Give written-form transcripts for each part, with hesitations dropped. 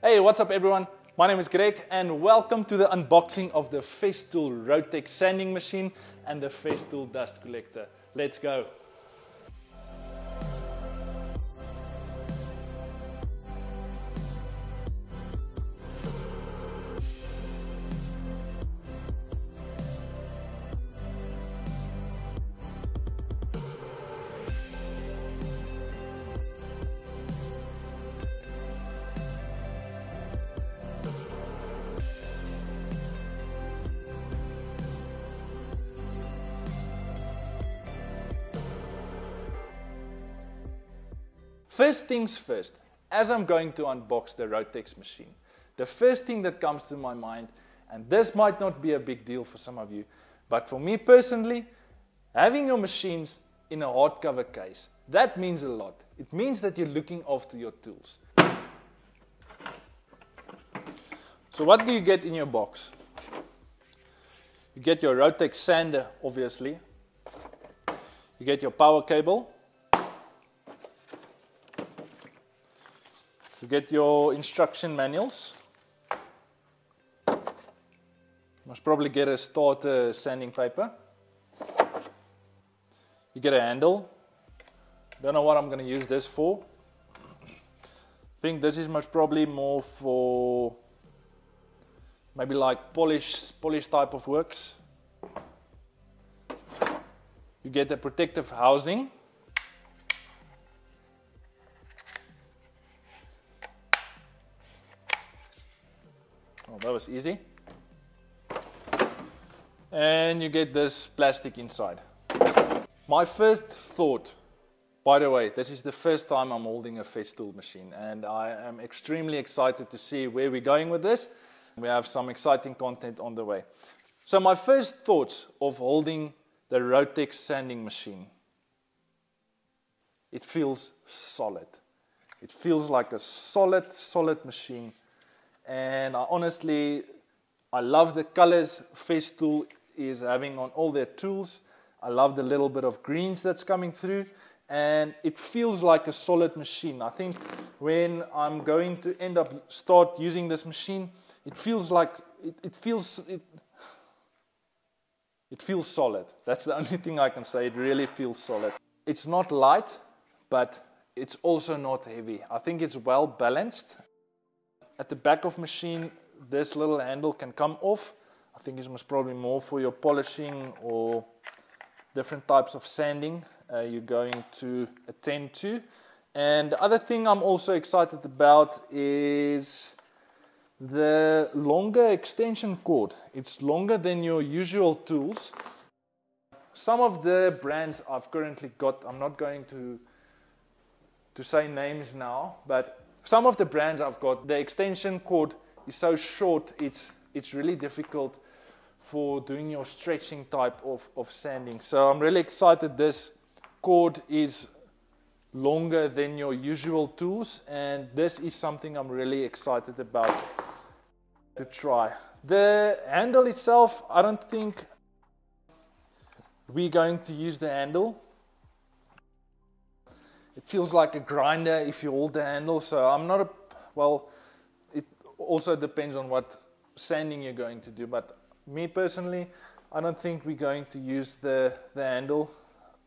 Hey, what's up everyone? My name is Greg and welcome to the unboxing of the Festool Rotex sanding machine and the Festool dust collector. Let's go! First things first, as I'm going to unbox the Rotex machine, the first thing that comes to my mind, and this might not be a big deal for some of you, but for me personally, having your machines in a hardcover case, that means a lot. It means that you're looking after your tools. So what do you get in your box? You get your Rotex sander, obviously. You get your power cable. You get your instruction manuals. Must probably get a starter sanding paper. You get a handle. Don't know what I'm going to use this for. I think this is most probably more for maybe like polish type of works. You get a protective housing. Oh, that was easy. And you get this plastic inside. My first thought, by the way, this is the first time I'm holding a Festool machine and I am extremely excited to see where we're going with this. We have some exciting content on the way. So my first thoughts of holding the Rotex sanding machine, it feels solid. It feels like a solid machine. And I love the colors Festool is having on all their tools. I love the little bit of greens that's coming through. And it feels like a solid machine. I think when I'm going to start using this machine, it feels like, it feels solid. That's the only thing I can say. It really feels solid. It's not light, but it's also not heavy. I think it's well balanced. At the back of machine, this little handle can come off. I think it's most probably more for your polishing or different types of sanding you're going to attend to. And the other thing I'm also excited about is the longer extension cord. It's longer than your usual tools. Some of the brands I've currently got, I'm not going to say names now, but some of the brands I've got, the extension cord is so short, it's really difficult for doing your stretching type of sanding. So I'm really excited this cord is longer than your usual tools, and this is something I'm really excited about to try. The handle itself, I don't think we're going to use the handle. It feels like a grinder if you hold the handle, so I'm not it also depends on what sanding you're going to do, but me personally, I don't think we're going to use the handle.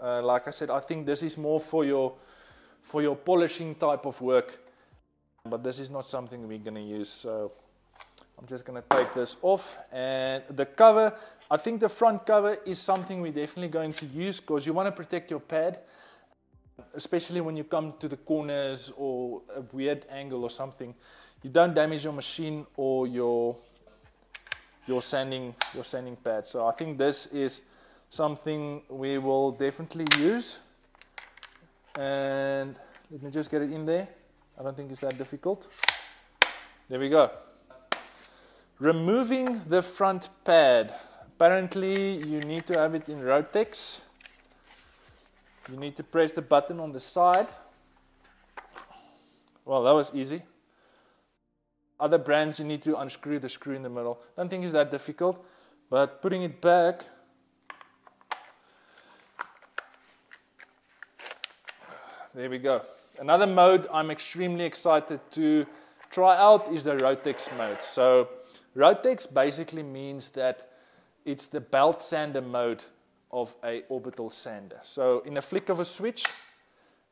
Like I said, I think this is more for your polishing type of work, but this is not something we're going to use, so I'm just going to take this off. And the cover, I think the front cover is something we're definitely going to use because you want to protect your pad, especially when you come to the corners or a weird angle or something. You don't damage your machine or your sanding pad. So I think this is something we will definitely use. And let me just get it in there. I don't think it's that difficult. There we go. Removing the front pad. Apparently you need to have it in Rotex. You need to press the button on the side. Well, that was easy. Other brands you need to unscrew the screw in the middle. Don't think it's that difficult, but putting it back, there we go. Another mode I'm extremely excited to try out is the Rotex mode. So Rotex basically means that it's the belt sander mode of a orbital sander. So in a flick of a switch,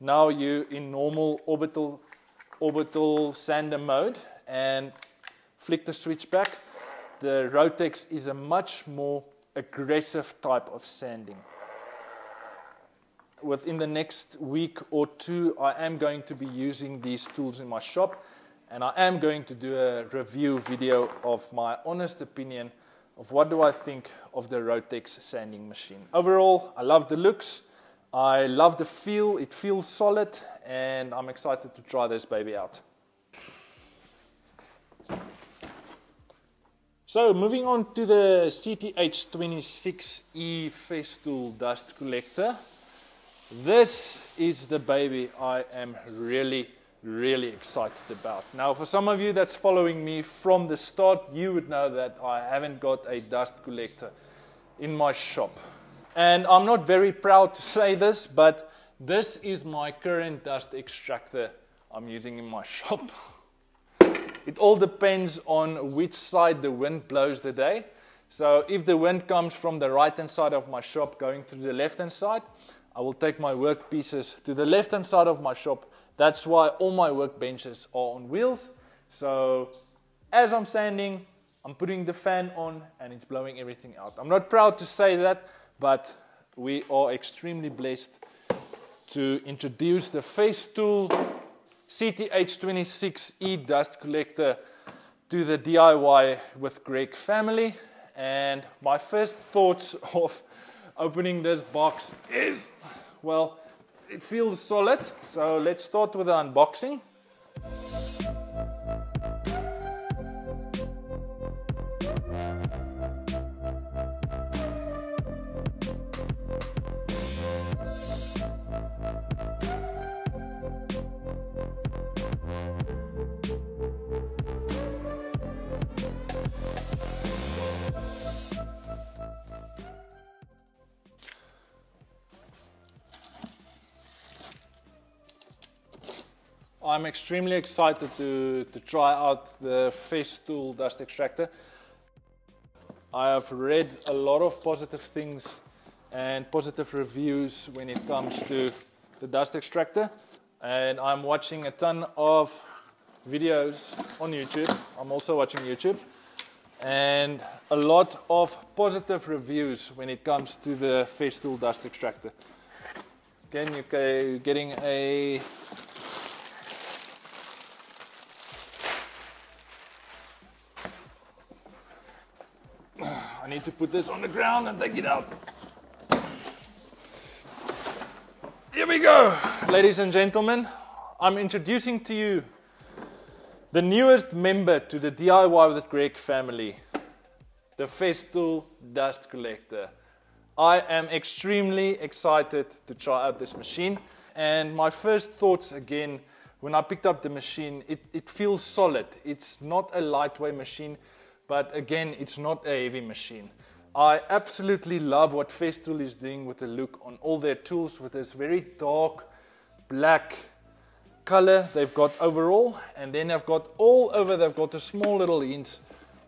now you're in normal orbital sander mode, and flick the switch back. The Rotex is a much more aggressive type of sanding. Within the next week or two, I am going to be using these tools in my shop, and I am going to do a review video of my honest opinion of what do I think of the Rotex sanding machine. Overall, I love the looks, I love the feel, it feels solid, and I'm excited to try this baby out. So moving on to the CTH26E Festool dust collector. This is the baby I am really excited about. Now, for some of you that's following me from the start, you would know that I haven't got a dust collector in my shop. And I'm not very proud to say this, but this is my current dust extractor I'm using in my shop. It all depends on which side the wind blows the day. So if the wind comes from the right hand side of my shop going through the left hand side, I will take my work pieces to the left hand side of my shop. That's why all my workbenches are on wheels. So as I'm sanding, I'm putting the fan on and it's blowing everything out. I'm not proud to say that, but we are extremely blessed to introduce the Festool CTH26E dust collector to the DIY with Greg family. And my first thoughts of opening this box is, well, it feels solid. So let's start with the unboxing. I'm extremely excited to try out the Festool dust extractor. I have read a lot of positive things and positive reviews when it comes to the dust extractor, and I'm watching a ton of videos on YouTube. I'm also watching YouTube, and a lot of positive reviews when it comes to the Festool dust extractor. Again, you're getting a I need to put this on the ground and take it out. Here we go, ladies and gentlemen. I'm introducing to you the newest member to the DIY with Greg family, the Festool dust collector. I am extremely excited to try out this machine. And my first thoughts again, when I picked up the machine, it feels solid. It's not a lightweight machine, but again, it's not a heavy machine. I absolutely love what Festool is doing with the look on all their tools, with this very dark black color they've got overall, and then they've got all over, they've got a small little hints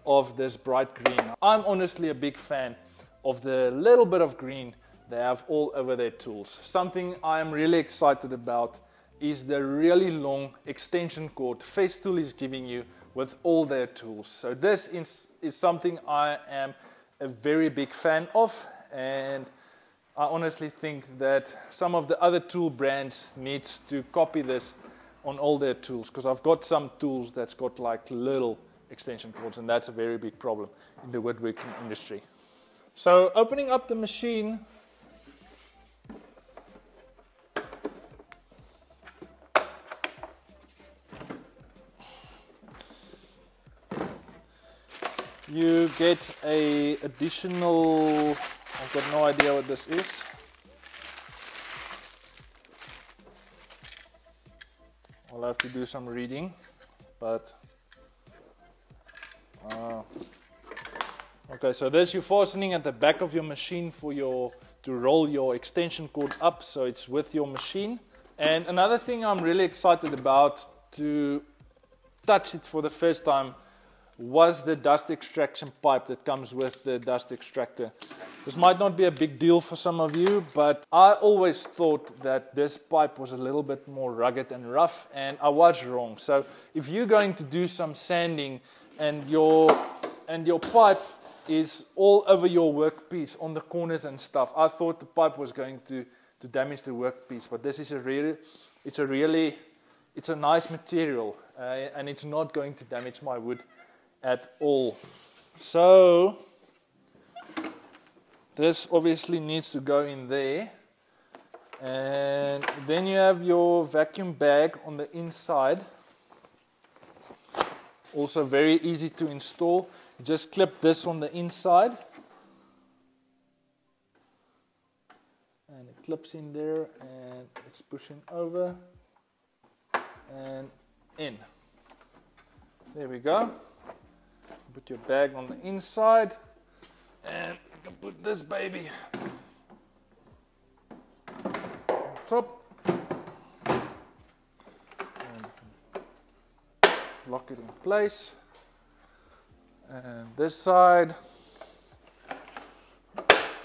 of this bright green. I'm honestly a big fan of the little bit of green they have all over their tools. Something I'm really excited about is the really long extension cord Festool is giving you with all their tools. So this is something I am a very big fan of, and I honestly think that some of the other tool brands needs to copy this on all their tools, because I've got some tools that's got like little extension cords, and that's a very big problem in the woodworking industry. So opening up the machine, you get a additional, I've got no idea what this is. I'll have to do some reading, but okay, so there's your fastening at the back of your machine for to roll your extension cord up so it's with your machine. And another thing I'm really excited about to touched it for the first time was the dust extraction pipe that comes with the dust extractor. This might not be a big deal for some of you, but I always thought that this pipe was a little bit more rugged and rough, and I was wrong. So if you're going to do some sanding and your pipe is all over your workpiece on the corners and stuff, I thought the pipe was going to damage the workpiece, but this is it's a nice material, and it's not going to damage my wood at all. So this obviously needs to go in there, and then you have your vacuum bag on the inside, also very easy to install. You just clip this on the inside and it clips in there, and it's pushing over and in. There we go. Put your bag on the inside, and you can put this baby on top and lock it in place. And this side,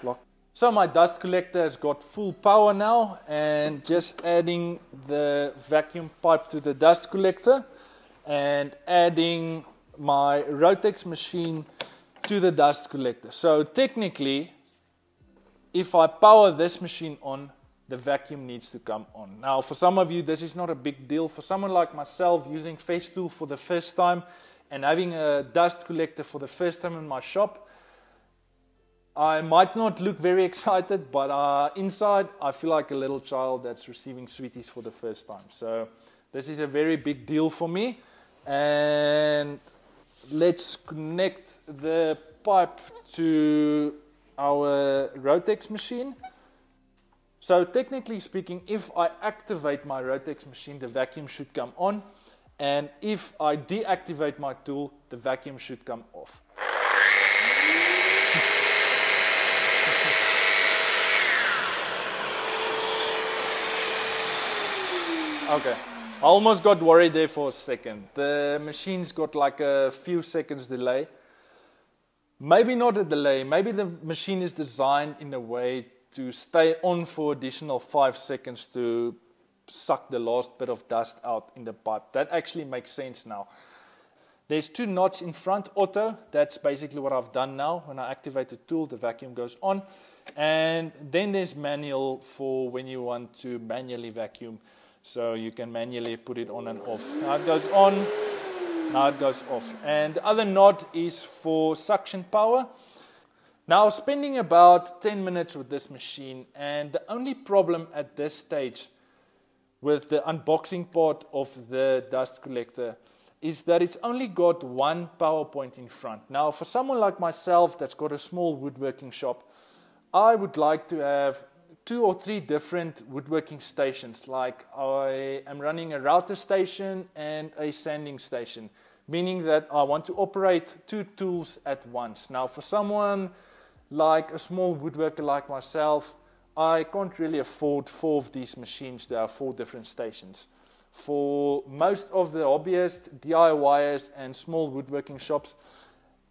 lock. So my dust collector has got full power now, and just adding the vacuum pipe to the dust collector and adding my Rotex machine to the dust collector. So technically, if I power this machine on, the vacuum needs to come on. Now for some of you this is not a big deal. For someone like myself using Festool for the first time and having a dust collector for the first time in my shop, I might not look very excited, but inside I feel like a little child that's receiving sweeties for the first time. So this is a very big deal for me. And let's connect the pipe to our Rotex machine. So technically speaking, if I activate my Rotex machine, the vacuum should come on. And if I deactivate my tool, the vacuum should come off. Okay, I almost got worried there for a second. The machine's got like a few seconds delay. Maybe not a delay, maybe the machine is designed in a way to stay on for additional 5 seconds to suck the last bit of dust out in the pipe. That actually makes sense now. There's 2 knots in front, auto. That's basically what I've done now. When I activate the tool, the vacuum goes on. And then there's manual for when you want to manually vacuum. So you can manually put it on and off. Now it goes on, now it goes off. And the other knot is for suction power. Now spending about 10 minutes with this machine, and the only problem at this stage with the unboxing part of the dust collector is that it's only got one power point in front. Now for someone like myself that's got a small woodworking shop, I would like to have 2 or 3 different woodworking stations. Like I am running a router station and a sanding station, meaning that I want to operate 2 tools at once. Now for someone like a small woodworker like myself, I can't really afford 4 of these machines to have 4 different stations. For most of the hobbyists, DIYers and small woodworking shops,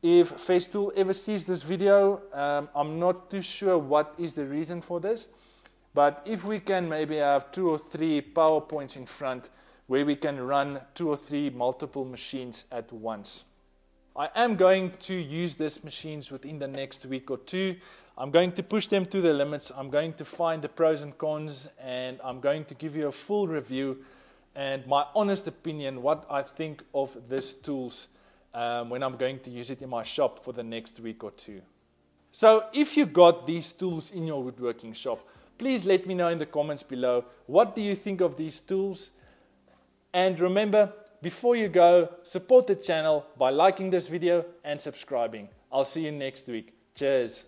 if Festool ever sees this video, I'm not too sure what is the reason for this. But if we can maybe have 2 or 3 power points in front where we can run 2 or 3 multiple machines at once. I am going to use these machines within the next week or 2. I'm going to push them to the limits. I'm going to find the pros and cons, and I'm going to give you a full review and my honest opinion, what I think of these tools when I'm going to use it in my shop for the next week or 2. So if you got these tools in your woodworking shop, please let me know in the comments below. What do you think of these tools? And remember, before you go, support the channel by liking this video and subscribing. I'll see you next week. Cheers.